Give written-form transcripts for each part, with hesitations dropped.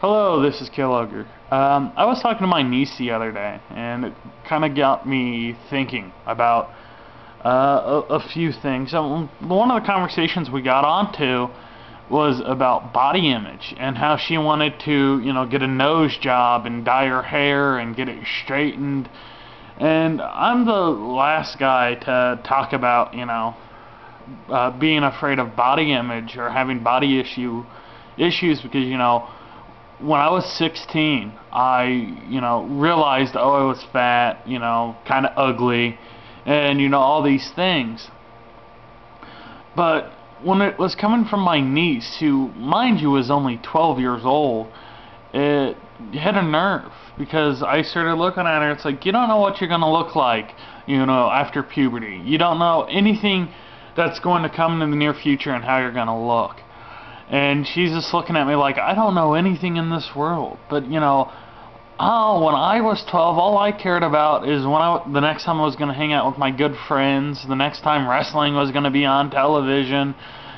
Hello, this is Killoger. I was talking to my niece the other day, and it kind of got me thinking about a few things. One of the conversations we got onto was about body image and how she wanted to, get a nose job and dye her hair and get it straightened. And I'm the last guy to talk about, being afraid of body image or having body issues because, when I was 16, I, realized, I was fat, kind of ugly, and, all these things. But when it was coming from my niece, who, mind you, was only 12 years old, it hit a nerve, because I started looking at her, it's like, you don't know what you're going to look like, after puberty. You don't know anything that's going to come in the near future and how you're going to look. And she's just looking at me like, I don't know anything in this world. But, when I was 12, all I cared about is the next time I was going to hang out with my good friends, the next time wrestling was going to be on television,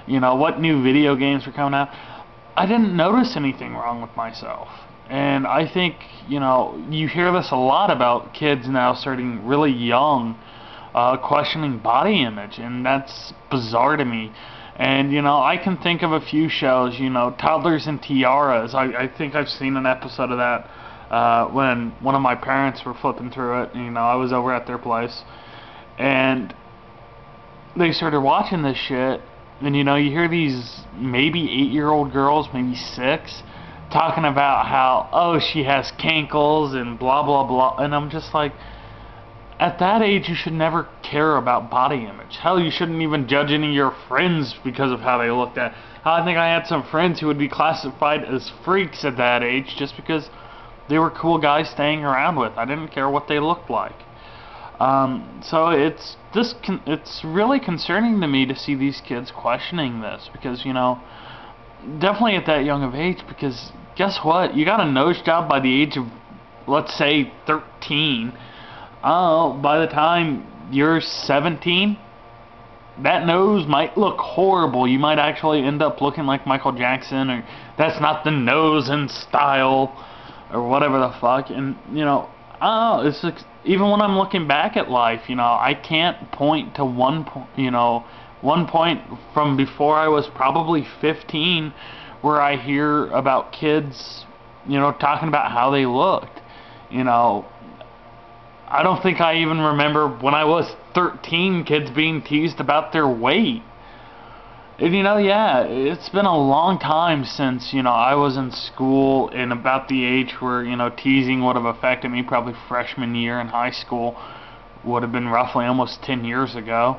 what new video games were coming out. I didn't notice anything wrong with myself. And I think, you hear this a lot about kids now starting really young, questioning body image, and that's bizarre to me. And, I can think of a few shows, Toddlers and Tiaras. I think I've seen an episode of that when one of my parents were flipping through it. And, I was over at their place. And they started watching this shit. And, you hear these maybe 8-year-old girls, maybe 6, talking about how, oh, she has cankles and blah, blah, blah. And I'm just like, at that age, you should never care about body image. Hell, you shouldn't even judge any of your friends because of how they looked at. I think I had some friends who would be classified as freaks at that age just because they were cool guys staying around with. I didn't care what they looked like. So it's really concerning to me to see these kids questioning this because, definitely at that young of age, because guess what? You got a nose job by the age of, let's say, 13. By the time you're 17, that nose might look horrible. You might actually end up looking like Michael Jackson, or that's not the nose in style, or whatever the fuck. And, it's like, even when I'm looking back at life, I can't point to one point from before I was probably 15 where I hear about kids, talking about how they looked. I don't think I even remember when I was 13 kids being teased about their weight. And yeah, it's been a long time since, I was in school and about the age where, teasing would have affected me. Probably freshman year in high school would have been roughly almost 10 years ago.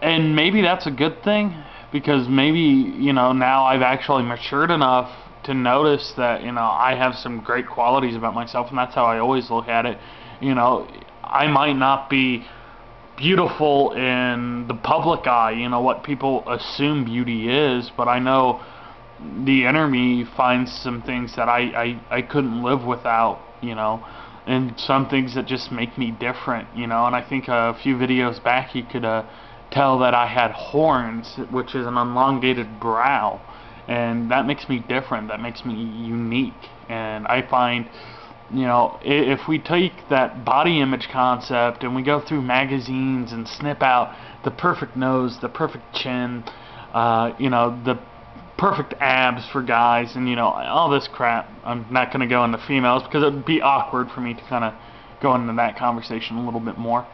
And maybe that's a good thing because maybe, now I've actually matured enough to notice that, I have some great qualities about myself, and that's how I always look at it. I might not be beautiful in the public eye, what people assume beauty is, but I know the inner me finds some things that I couldn't live without, and some things that just make me different, and I think a few videos back you could tell that I had horns, which is an elongated brow. And that makes me different, that makes me unique. And I find, if we take that body image concept and we go through magazines and snip out the perfect nose, the perfect chin, the perfect abs for guys, and, all this crap, I'm not going to go into females because it would be awkward for me to kind of go into that conversation a little bit more.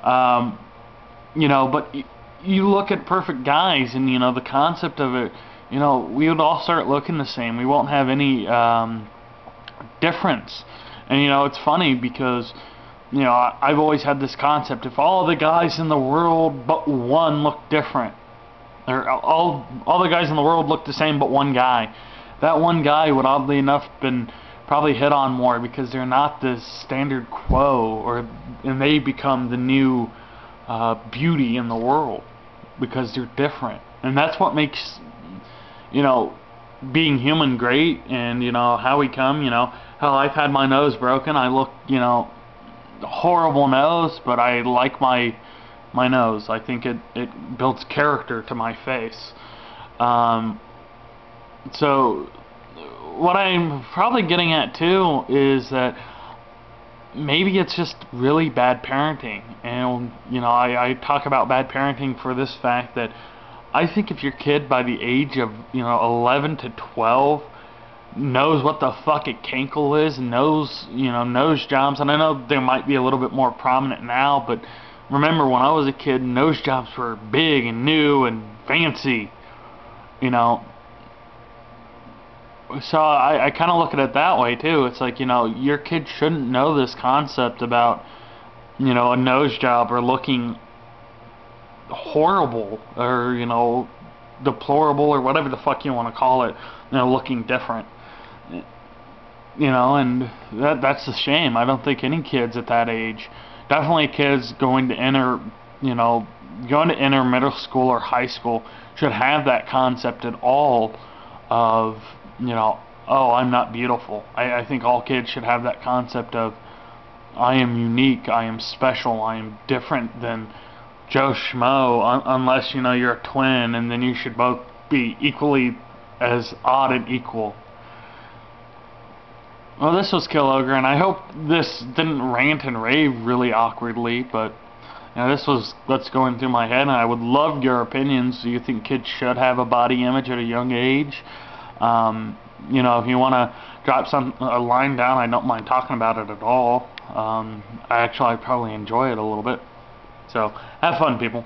But you look at perfect guys and, the concept of it, we would all start looking the same. We won't have any difference. And, it's funny because, I've always had this concept. If all the guys in the world but one look different, or all the guys in the world look the same but one guy, that one guy would oddly enough been probably hit on more because they're not the standard quo, and they become the new beauty in the world because they're different. And that's what makes being human great, and, how we come, hell, I've had my nose broken. I look, horrible nose, but I like my nose. I think it builds character to my face. So what I'm probably getting at too is that maybe it's just really bad parenting. And I talk about bad parenting for this fact that I think if your kid by the age of 11 to 12 knows what the fuck a kinkle is, knows nose jobs, and I know they might be a little bit more prominent now, but remember when I was a kid, nose jobs were big and new and fancy, you know. So I kind of look at it that way too. It's like, your kid shouldn't know this concept about, a nose job or looking horrible or, deplorable or whatever the fuck you want to call it, looking different. And that's a shame. I don't think any kids at that age, definitely kids going to enter, middle school or high school, should have that concept at all of, oh, I'm not beautiful. I think all kids should have that concept of, I am unique, I am special, I am different than Joe Schmo, unless, you're a twin, and then you should both be equally as odd and equal. Well, this was Kill Ogre, and I hope this didn't rant and rave really awkwardly, but this was what's going through my head, and I would love your opinions. Do you think kids should have a body image at a young age? If you want to drop a line down, I don't mind talking about it at all. I probably enjoy it a little bit. So, have fun, people.